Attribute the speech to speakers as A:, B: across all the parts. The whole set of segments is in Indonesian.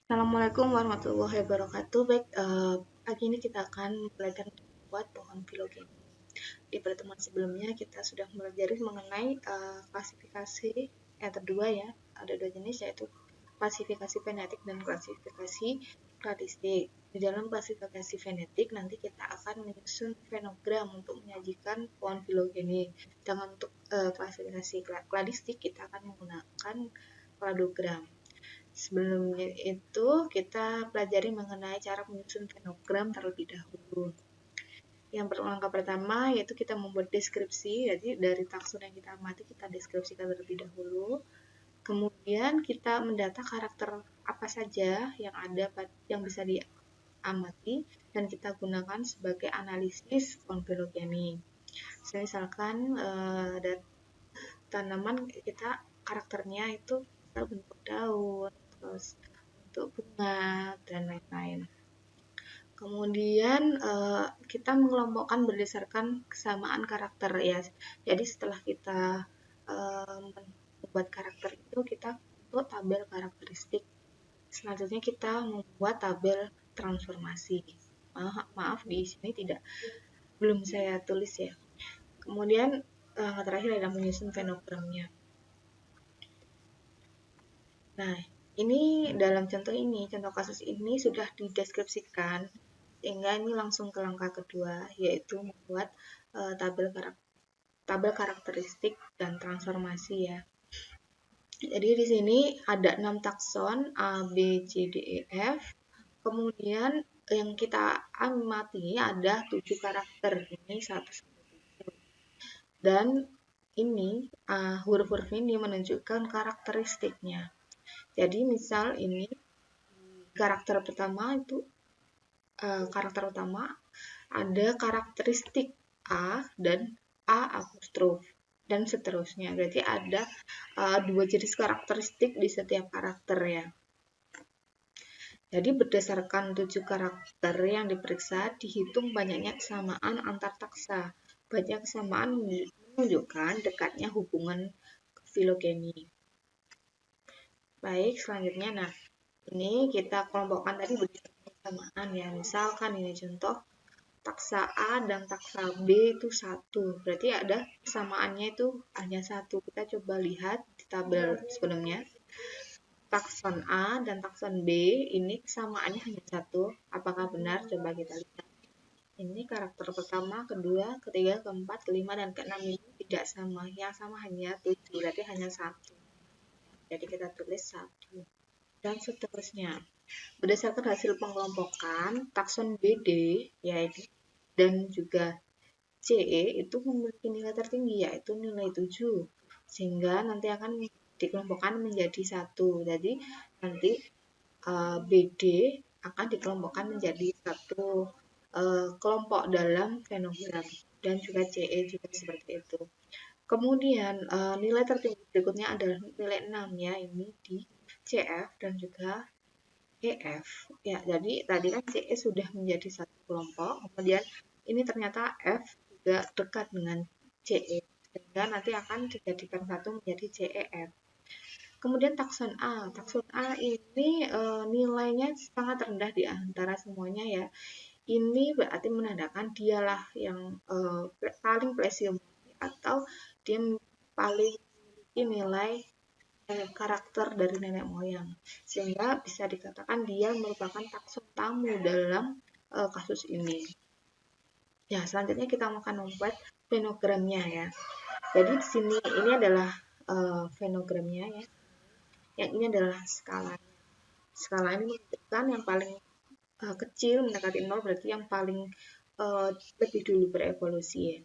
A: Assalamualaikum warahmatullahi wabarakatuh. Baik, pagi ini kita akan belajar membuat pohon filogeni. Di pertemuan sebelumnya kita sudah belajar mengenai klasifikasi yang kedua ya. Ada dua jenis yaitu klasifikasi fenetik dan klasifikasi kladistik. Di dalam klasifikasi fenetik nanti kita akan menyusun fenogram untuk menyajikan pohon filogeni. Dengan untuk klasifikasi kladistik kita akan menggunakan kladogram. Sebelumnya itu kita pelajari mengenai cara menyusun fenogram terlebih dahulu. Yang langkah pertama yaitu kita membuat deskripsi, jadi dari takson yang kita amati kita deskripsikan terlebih dahulu. Kemudian kita mendata karakter apa saja yang ada yang bisa diamati dan kita gunakan sebagai analisis pohon filogeni. Misalkan tanaman kita karakternya itu bentuk daun, terus bentuk bunga, dan lain-lain. Kemudian kita mengelompokkan berdasarkan kesamaan karakter ya. Jadi setelah kita membuat karakter itu kita bentuk tabel karakteristik. Selanjutnya kita membuat tabel transformasi. Maaf di sini belum saya tulis ya. Kemudian terakhir adalah menyusun fenogramnya. Nah, ini dalam contoh kasus ini sudah dideskripsikan, sehingga ini langsung ke langkah kedua, yaitu membuat tabel karakteristik dan transformasi ya. Jadi di sini ada 6 takson A, B, C, D, E, F. Kemudian yang kita amati ada 7 karakter, ini 1 sampai 7. Dan ini huruf-huruf ini menunjukkan karakteristiknya. Jadi misal ini karakter pertama itu karakter utama ada karakteristik A dan A apostrof dan seterusnya. Berarti ada 2 jenis karakteristik di setiap karakter ya. Jadi berdasarkan 7 karakter yang diperiksa dihitung banyaknya kesamaan antar taksa. Banyak kesamaan menunjukkan dekatnya hubungan filogeni. Baik, selanjutnya nah ini kita kelompokkan tadi berdasarkan kesamaan ya. Misalkan ini contoh taksa A dan taksa B itu 1. Berarti ada kesamaannya itu hanya 1. Kita coba lihat di tabel sebelumnya. Takson A dan takson B ini kesamaannya hanya 1. Apakah benar? Coba kita lihat. Ini karakter pertama, kedua, ketiga, keempat, kelima, dan keenam ini tidak sama. Yang sama hanya 7. Berarti hanya 1. Jadi kita tulis 1. Dan seterusnya. Berdasarkan hasil pengelompokan, takson BD yaitu dan juga CE itu memiliki nilai tertinggi yaitu nilai 7. Sehingga nanti akan dikelompokkan menjadi 1. Jadi nanti BD akan dikelompokkan menjadi satu kelompok dalam fenogram dan juga CE juga seperti itu. Kemudian nilai tertinggi berikutnya adalah nilai 6 ya, ini di CF dan juga EF. Ya, jadi tadi kan CE sudah menjadi satu kelompok, kemudian ini ternyata F juga dekat dengan CE, sehingga nanti akan dijadikan satu menjadi CEF. Kemudian takson A. Takson A ini nilainya sangat rendah di antara semuanya ya. Ini berarti menandakan dialah yang paling plesium atau dia paling memiliki nilai karakter dari nenek moyang, sehingga bisa dikatakan dia merupakan takson tamu dalam kasus ini. Ya, selanjutnya kita akan membuat fenogramnya ya. Jadi di sini ini adalah fenogramnya ya. Yang ini adalah skala. Skala ini menunjukkan yang paling kecil mendekati 0 berarti yang paling lebih dulu berevolusi ya.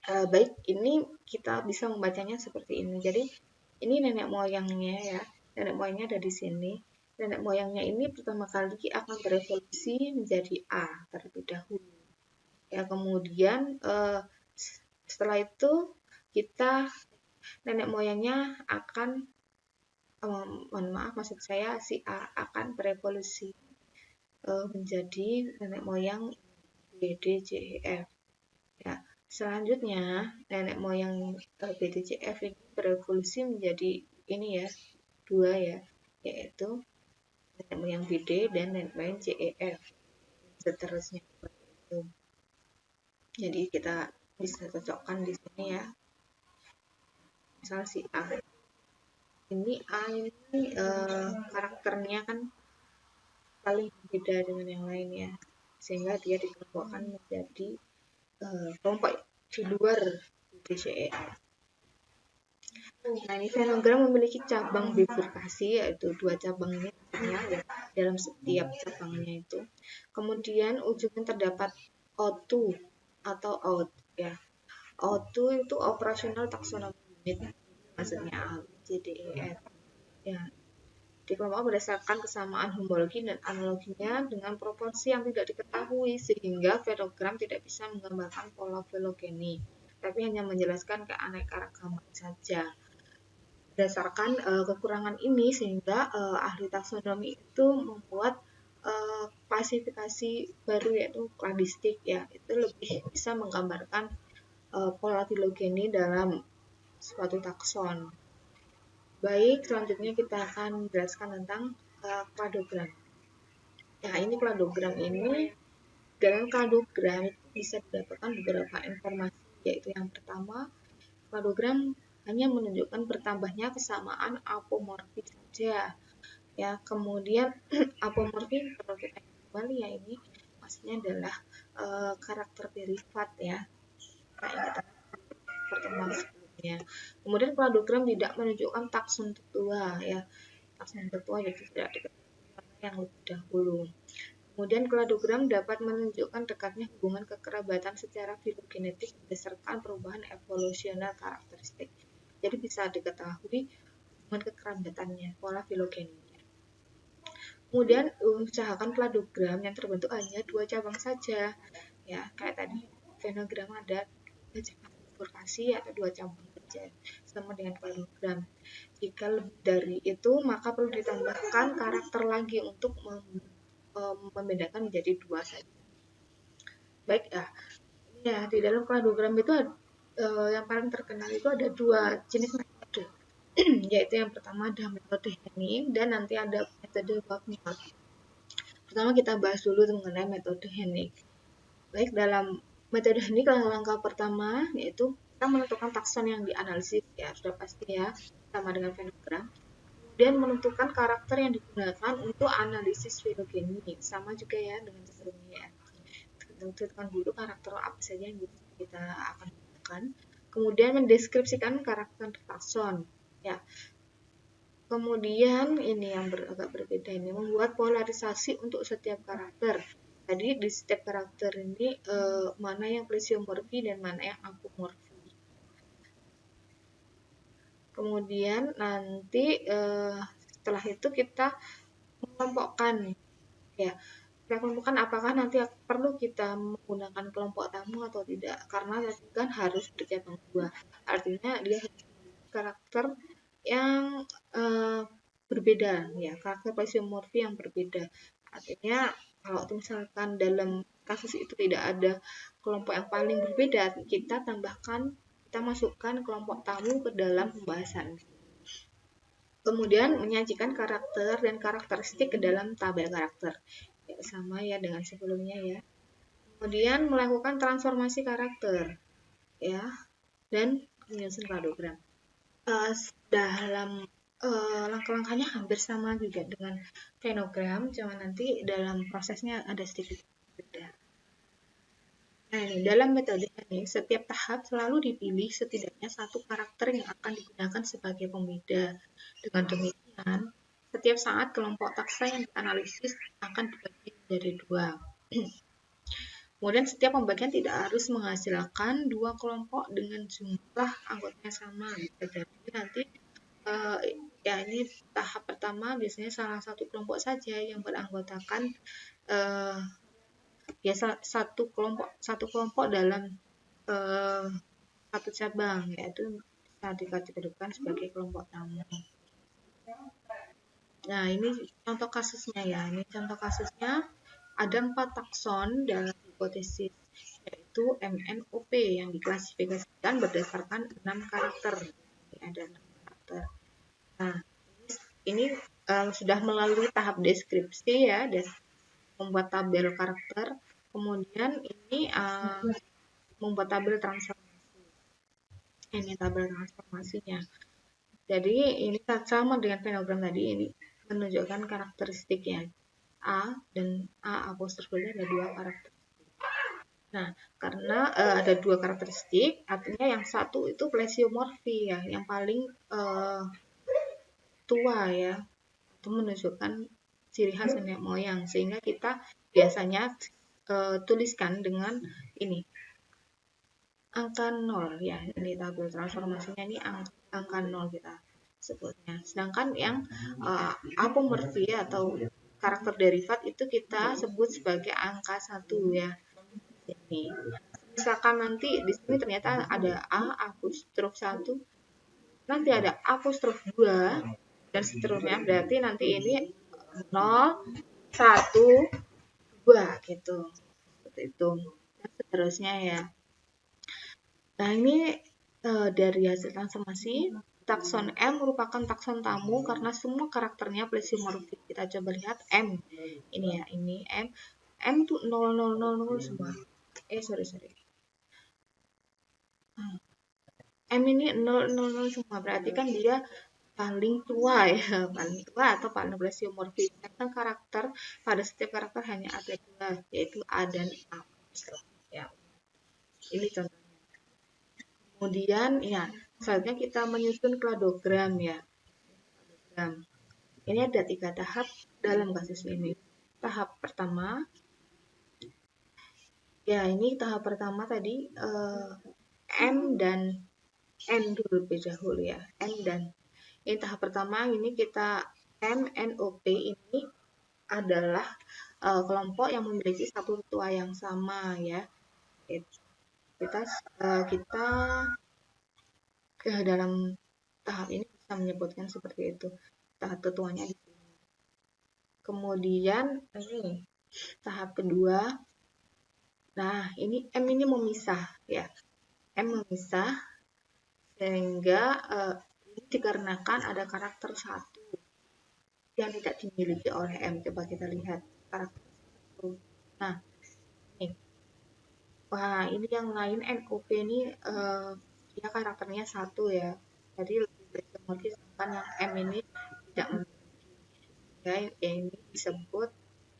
A: Baik, ini kita bisa membacanya seperti ini. Jadi ini nenek moyangnya ya, nenek moyangnya ada di sini. Nenek moyangnya ini pertama kali akan berevolusi menjadi A terlebih dahulu. Ya, kemudian setelah itu kita nenek moyangnya akan mohon maaf maksud saya si A akan berevolusi menjadi nenek moyang B, D, C, E, F. Ya, selanjutnya nenek moyang B, D, C, F ini berevolusi menjadi ini ya, 2 ya, yaitu nenek moyang BD dan nenek moyang CEF, seterusnya seperti itu. Jadi kita bisa cocokkan di sini ya. Misal si A ini karakternya kan paling berbeda dengan yang lain ya, sehingga dia dikelompokkan menjadi kelompok di luar DCEF. Nah, ini fenogram memiliki cabang bifurkasi, yaitu 2 cabang ini ya, dalam setiap cabangnya itu. Kemudian ujungnya terdapat O2 atau OUT ya. O2 itu operasional taksonomi unit, maksudnya A, B, C, D, E, F. Ya, dikelompokkan berdasarkan kesamaan homologi dan analoginya dengan proporsi yang tidak diketahui, sehingga fenogram tidak bisa menggambarkan pola filogeni, tapi hanya menjelaskan keanekaragaman saja. Berdasarkan kekurangan ini, sehingga ahli taksonomi itu membuat klasifikasi baru, yaitu kladistik ya, itu lebih bisa menggambarkan pola filogeni dalam suatu takson. Baik, selanjutnya kita akan menjelaskan tentang kladogram. Nah, ini kladogram ini, dalam kladogram itu bisa didapatkan beberapa informasi, yaitu yang pertama, kladogram hanya menunjukkan bertambahnya kesamaan apomorfi saja. Ya, kemudian apomorfi perlu kita kembali ya, ini maksudnya adalah karakter derivat ya. Kita ingat pertemuan sebelumnya. Kemudian kladogram tidak menunjukkan takson tetua ya. Takson tetua jadi tidak diketahui yang lebih dahulu. Kemudian kladogram dapat menunjukkan dekatnya hubungan kekerabatan secara filogenetik berdasarkan perubahan evolusional karakteristik. Jadi bisa diketahui hubungan kekerabatannya, pola filogeninya. Kemudian usahakan kladogram yang terbentuk hanya 2 cabang saja. Ya, kayak tadi fenogram ada 2 cabang bifurkasi atau 2 cabang saja, sama dengan kladogram. Jika lebih dari itu, maka perlu ditambahkan karakter lagi untuk membedakan menjadi 2 saja. Baik ya, di dalam kladogram itu yang paling terkenal itu ada 2 jenis metode, yaitu yang pertama ada metode Hennig dan nanti ada metode Wagner. Pertama kita bahas dulu mengenai metode Hennig. Baik, dalam metode Hennig langkah pertama yaitu kita menentukan takson yang dianalisis ya, sudah pasti ya, sama dengan fenogram. Kemudian menentukan karakter yang digunakan untuk analisis filogeni, sama juga ya dengan sebelumnya ya. Tentukan dulu karakter apa saja yang kita akan gunakan. Kemudian mendeskripsikan karakter takson ya. Kemudian ini yang agak berbeda, ini membuat polarisasi untuk setiap karakter. Tadi di setiap karakter ini mana yang plesiomorfi dan mana yang apomorfi. Kemudian nanti setelah itu kita mengelompokkan ya. Kita kelompokkan apakah nanti perlu kita menggunakan kelompok tamu atau tidak, karena tadi kan harus bercabang 2. Artinya dia karakter yang berbeda ya, karakter plesiomorfi yang berbeda. Artinya kalau misalkan dalam kasus itu tidak ada kelompok yang paling berbeda, kita masukkan kelompok tamu ke dalam pembahasan. Kemudian menyajikan karakter dan karakteristik ke dalam tabel karakter. Ya, sama ya dengan sebelumnya ya. Kemudian melakukan transformasi karakter ya, dan menyusun kladogram. Dalam langkah-langkahnya hampir sama juga dengan fenogram, cuma nanti dalam prosesnya ada sedikit berbeda. Nah, ini dalam metode ini setiap tahap selalu dipilih setidaknya 1 karakter yang akan digunakan sebagai pembeda. Dengan demikian, setiap saat kelompok taksa yang dianalisis akan dibagi menjadi 2. Kemudian setiap pembagian tidak harus menghasilkan 2 kelompok dengan jumlah anggotanya sama. Jadi nanti ya ini tahap pertama biasanya salah satu kelompok saja yang beranggotakan ya satu kelompok dalam satu cabang, yaitu bisa dikategorikan sebagai kelompok tamu. Nah, ini contoh kasusnya ya. Ini contoh kasusnya ada 4 takson dalam hipotesis, yaitu MNOP yang diklasifikasikan berdasarkan 6 karakter. Ada 6 karakter. Nah, ini sudah melalui tahap deskripsi ya, membuat tabel karakter, kemudian ini membuat tabel transformasi. Ini tabel transformasinya. Jadi ini sama dengan penogram tadi, ini menunjukkan karakteristiknya. A dan A apostrofnya ada dua karakteristik. Nah, karena ada dua karakteristik, artinya yang satu itu plesiomorfi ya, yang paling tua ya, itu menunjukkan ciri khas nenek moyang, sehingga kita biasanya tuliskan dengan ini angka 0 ya, ini tabel transformasinya ini angka 0 kita sebutnya. Sedangkan yang apomorfi atau karakter derivat itu kita sebut sebagai angka 1 ya. Ini. Misalkan nanti di sini ternyata ada A apostrof 1, nanti ada apostrof 2 dan seterusnya, berarti nanti ini 0, 1, 2 gitu. Seperti itu. Dan seterusnya ya. Nah, ini dari hasil transformasi, takson M merupakan takson tamu karena semua karakternya plesiomorfik. Kita coba lihat M. Ini ya, ini M. M tuh 0, 0, 0, 0 semua. Sorry. M ini 0, 0, 0 semua. Berarti kan dia paling tua ya, paling tua atau paling plesiomorfik. Karena karakter, pada setiap karakter hanya ada dua, yaitu A dan A. Ya. Ini contohnya. Kemudian ya, selanjutnya kita menyusun kladogram ya. Ini ada 3 tahap dalam kasus ini. Tahap pertama, ya ini tahap pertama tadi M dan N dulu dahulu ya. M dan ini tahap pertama ini kita MNOP ini adalah kelompok yang memiliki satu tua yang sama ya. Kita dalam tahap ini bisa menyebutkan seperti itu. Tahap ketuanya di sini. Kemudian ini tahap kedua. Nah, ini M ini memisah ya. M memisah sehingga ini dikarenakan ada karakter 1 yang tidak dimiliki oleh M. Coba kita lihat karakter 1. Nah, ini. Wah, ini yang lain NOP ini dia karakternya 1 ya. Jadi lebih plesiomorfis, sedangkan yang M ini tidak memiliki. Ya, ini disebut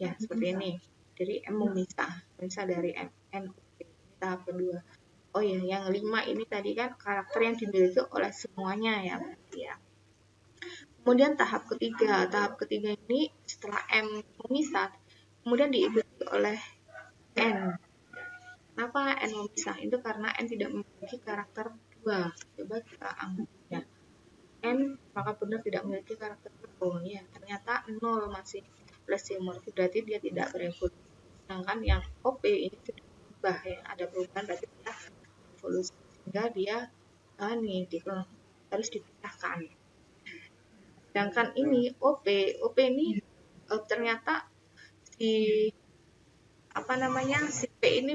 A: ya seperti ini. Jadi M memisah dari M. NOP. Ini tahap kedua. Oh ya, yang 5 ini tadi kan karakter yang dimiliki oleh semuanya ya. Kemudian tahap ketiga ini setelah M memisah, kemudian diikuti oleh N. Kenapa N memisah? Itu karena N tidak memiliki karakter 2. Coba kita ambil ya. N maka benar tidak memiliki karakter 2. Ya, ternyata 0 masih plesiomorfik, berarti dia tidak berevolusi. Sedangkan yang OP ini sudah berubah ya, ada perubahan, berarti dia evolusi, sehingga dia harus dipisahkan. Sedangkan ini OP ini ternyata si P ini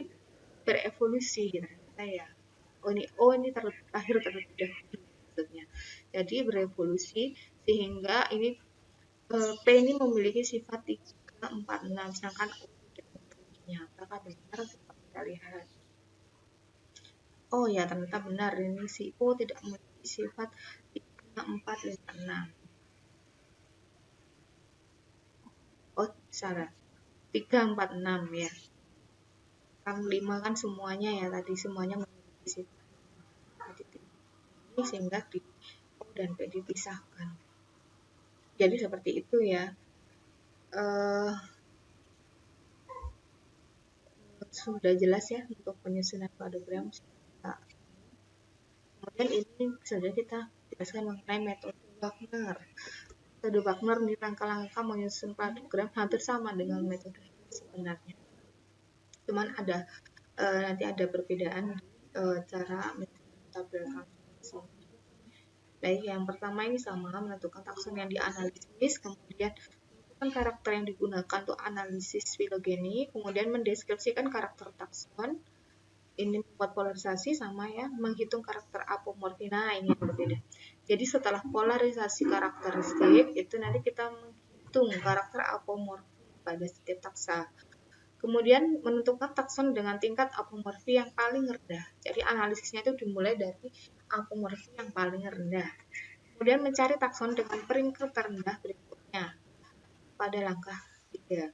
A: berevolusi ternyata ya. Ini lahir terlebih dahulu maksudnya. Jadi berevolusi sehingga ini P ini memiliki sifat 3, 4, 6, sedangkan O tidak memilikinya. Apakah benar? Coba kita lihat. Oh ya, ternyata benar, ini si O tidak memiliki sifat 3, 4, 5, 6. Oh, salah. 3, 4, 6 ya. Kan 5 kan semuanya ya, tadi semuanya memiliki sifat. Ini sehingga di O dan P dipisahkan. Jadi seperti itu ya. Sudah jelas ya untuk penyusunan kladogram. Kemudian ini saja kita jelaskan mengenai metode Wagner. Metode Wagner di langkah-langkah menyusun kladogram hampir sama dengan metode sebenarnya. Cuman ada nanti ada perbedaan cara menyusun tabel transformasi. Baik, yang pertama ini sama, menentukan takson yang dianalisis, kemudian menentukan karakter yang digunakan untuk analisis filogeni, kemudian mendeskripsikan karakter takson, ini membuat polarisasi sama ya, menghitung karakter apomorfi. Nah, ini yang berbeda. Jadi setelah polarisasi karakteristik, itu nanti kita menghitung karakter apomorfi pada setiap taksa. Kemudian menentukan takson dengan tingkat apomorfi yang paling rendah. Jadi analisisnya itu dimulai dari apomorfi yang paling rendah. Kemudian mencari takson dengan peringkat terendah berikutnya pada langkah 3.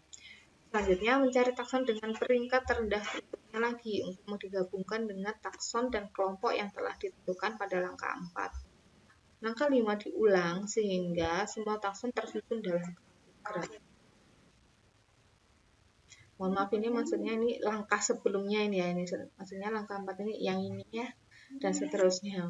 A: Selanjutnya mencari takson dengan peringkat terendah berikutnya lagi untuk digabungkan dengan takson dan kelompok yang telah ditentukan pada langkah 4. Langkah 5 diulang sehingga semua takson tersusun dalam graf. Mohon maaf, ini maksudnya ini langkah sebelumnya ini ya, ini maksudnya langkah 4 ini yang ini ya, dan seterusnya.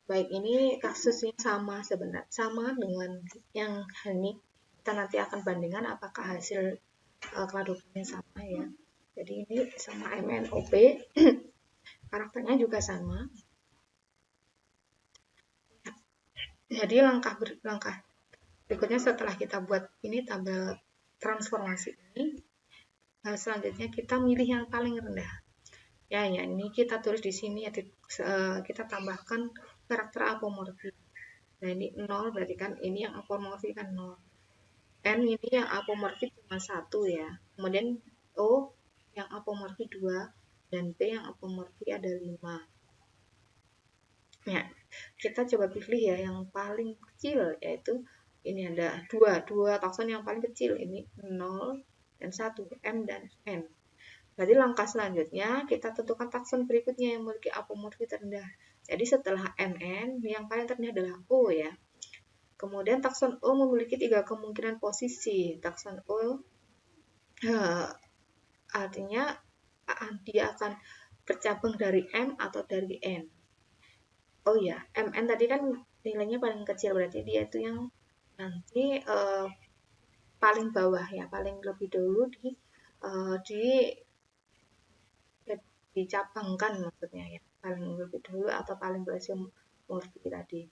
A: Baik, ini kasusnya sama sebenarnya, sama dengan yang ini. Kita nanti akan bandingkan apakah hasil kladografinya sama ya. Jadi ini sama MNOP, karakternya juga sama. Jadi langkah berikutnya setelah kita buat ini tabel transformasi ini, selanjutnya kita milih yang paling rendah. Ya, ini kita tulis di sini ya, kita tambahkan karakter apomorfi. Nah, ini 0 berarti kan ini yang apomorfi kan 0. N ini yang apomorfi cuma 1 ya. Kemudian O yang apomorfi 2 dan P yang apomorfi ada 5. Ya, kita coba pilih ya yang paling kecil, yaitu ini ada dua takson yang paling kecil, ini 0 dan 1, M dan N. Berarti langkah selanjutnya kita tentukan takson berikutnya yang memiliki apomorfi terendah. Jadi setelah MN, yang paling terendah adalah O ya. Kemudian takson O memiliki 3 kemungkinan posisi. Takson O artinya dia akan bercabang dari M atau dari N. Oh ya, MN tadi kan nilainya paling kecil, berarti dia itu yang nanti paling bawah ya, paling lebih dulu dicabangkan maksudnya ya, paling lebih dulu atau paling berisiomorfi tadi.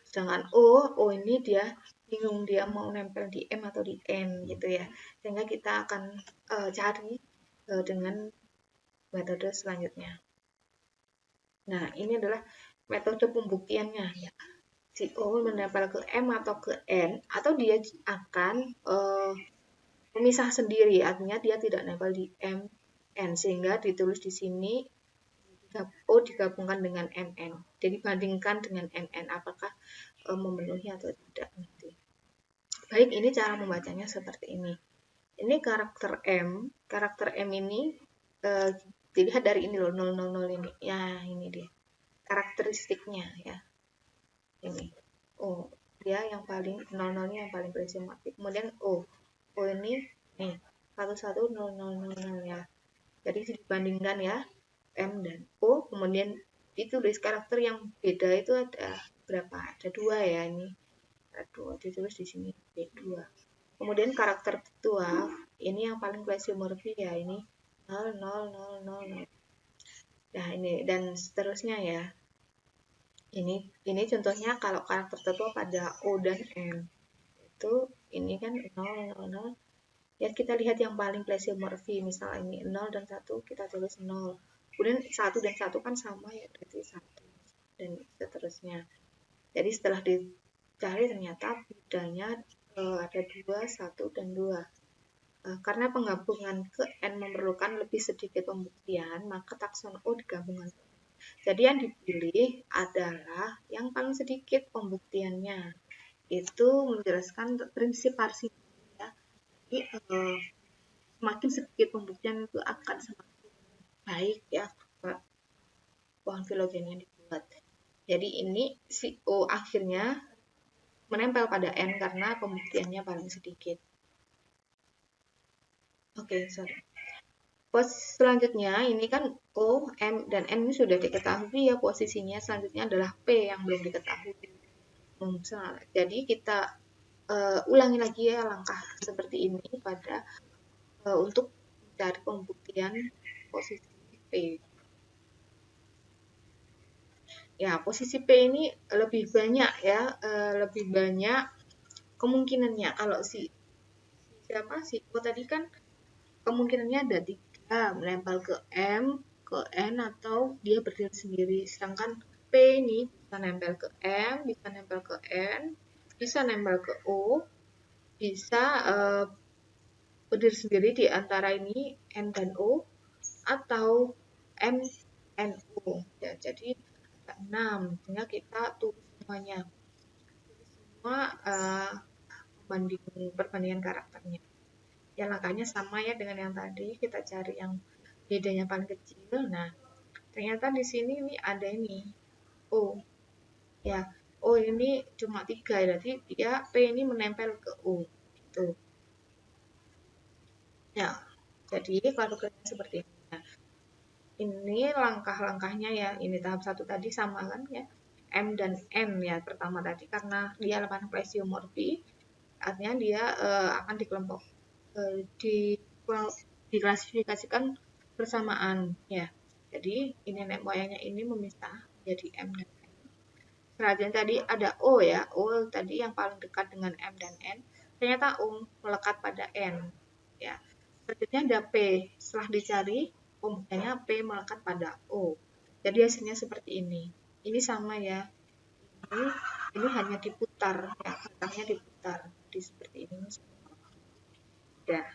A: Sedangkan O ini dia bingung dia mau nempel di M atau di N gitu ya, sehingga kita akan cari dengan metode selanjutnya. Nah, ini adalah metode pembuktiannya ya. Si O menempel ke M atau ke N, atau dia akan memisah sendiri, artinya dia tidak nempel di M, N, sehingga ditulis di sini O digabungkan dengan MN. Jadi bandingkan dengan MN apakah memenuhi atau tidak nanti. Baik, ini cara membacanya seperti ini. Ini karakter M. Karakter M ini dilihat dari ini loh, 000 ini. Ya, ini dia. Karakteristiknya ya. Ini. O, dia yang paling 00-nya yang paling prismatik. Kemudian O ini nih 110000 ya. Jadi dibandingkan ya M dan O, kemudian ditulis karakter yang beda itu ada berapa? Ada 2 ya ini. Ada 2 ditulis di sini B2. Kemudian karakter ketua ini yang paling plesiomorfi ya, ini 00000. Nah, ini dan seterusnya ya. Ini contohnya kalau karakter tetua pada O dan M. Itu ini kan 000. Ya, kita lihat yang paling plesiomorfi, misal ini 0 dan 1 kita tulis 0. Kemudian 1 dan 1 kan sama ya, berarti 1 dan seterusnya. Jadi setelah dicari ternyata bedanya ada 2, 1 dan 2. Karena penggabungan ke N memerlukan lebih sedikit pembuktian, maka takson O digabungkan. Jadi yang dipilih adalah yang paling sedikit pembuktiannya. Itu menjelaskan prinsip parsimoni ya. Jadi semakin sedikit pembuktian itu akan semakin baik ya pohon filogen yang dibuat. Jadi ini si O akhirnya menempel pada N karena pembuktiannya paling sedikit. Oke, sorry. Selanjutnya ini kan O, M, dan N ini sudah diketahui ya posisinya. Selanjutnya adalah P yang belum diketahui. Jadi kita ulangi lagi ya langkah seperti ini pada untuk mencari pembuktian posisi P. Ya, posisi P ini lebih banyak ya, lebih banyak kemungkinannya. Kalau si O tadi kan kemungkinannya ada 3, menempel ke M, ke N, atau dia berdiri sendiri. Sedangkan P ini bisa nempel ke M, bisa nempel ke N, bisa nempel ke O, bisa berdiri sendiri di antara ini N dan O, atau M, N, O. Ya, jadi ada 6, sehingga kita tulis semuanya. Semua perbandingan karakternya. Ya, langkahnya sama ya dengan yang tadi, kita cari yang bedanya paling kecil. Nah, ternyata di sini ini ada ini O. Ya, O ini cuma 3, berarti dia P ini menempel ke O. Gitu. Ya, jadi kalau kerja seperti ini. Nah, ini langkah-langkahnya ya. Ini tahap 1 tadi sama kan ya. M dan N ya pertama tadi, karena dia lakukan plesiomorfi, artinya dia akan diklasifikasikan bersamaan ya. Jadi ini nenek moyangnya ini memisah jadi M dan N. Selanjutnya tadi ada O ya, O tadi yang paling dekat dengan M dan N, ternyata O melekat pada N ya. Selanjutnya ada P, setelah dicari makanya P melekat pada O. Jadi hasilnya seperti ini. Ini sama ya. Ini hanya diputar ya, batangnya diputar. Jadi seperti ini. Ya.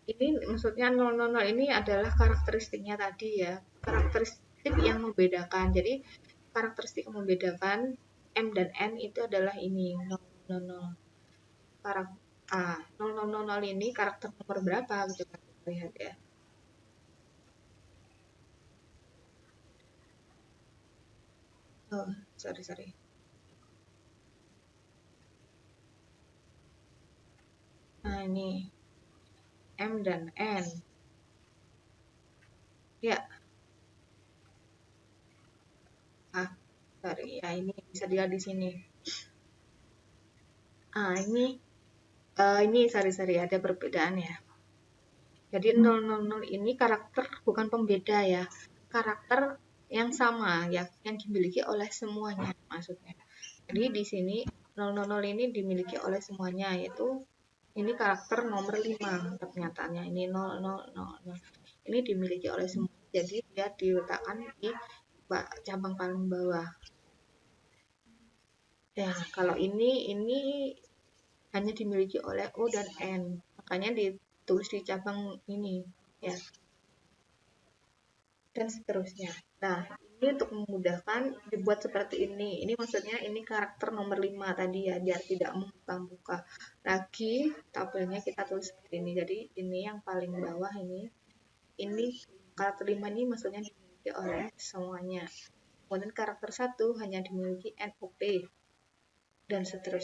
A: Ini maksudnya 000 ini adalah karakteristiknya tadi ya. Karakteristik yang membedakan. Jadi karakteristik yang membedakan M dan N itu adalah ini 000. Karakter 000 ini karakter nomor berapa gitu kan, kita lihat ya. Oh, sorry. Nah, ini M dan N. Ya. Sorry ya, ini bisa dilihat di sini. Ini sorry ada perbedaan ya. Jadi 000 ini karakter bukan pembeda ya. Karakter yang sama ya, yang dimiliki oleh semuanya maksudnya. Jadi di sini 000 ini dimiliki oleh semuanya, yaitu ini karakter nomor 5 ternyatanya. Ini 0000. Ini dimiliki oleh semua. Jadi dia diletakkan di cabang paling bawah. Ya, kalau ini hanya dimiliki oleh O dan N. Makanya ditulis di cabang ini ya. Dan seterusnya. Nah, ini untuk memudahkan dibuat seperti ini. Ini maksudnya ini karakter nomor 5 tadi ya, biar tidak membuka-buka lagi tabelnya, kita tulis seperti ini. Jadi ini yang paling bawah ini karakter 5 ini maksudnya dimiliki oleh semuanya. Kemudian karakter 1 hanya dimiliki NOP dan seterusnya.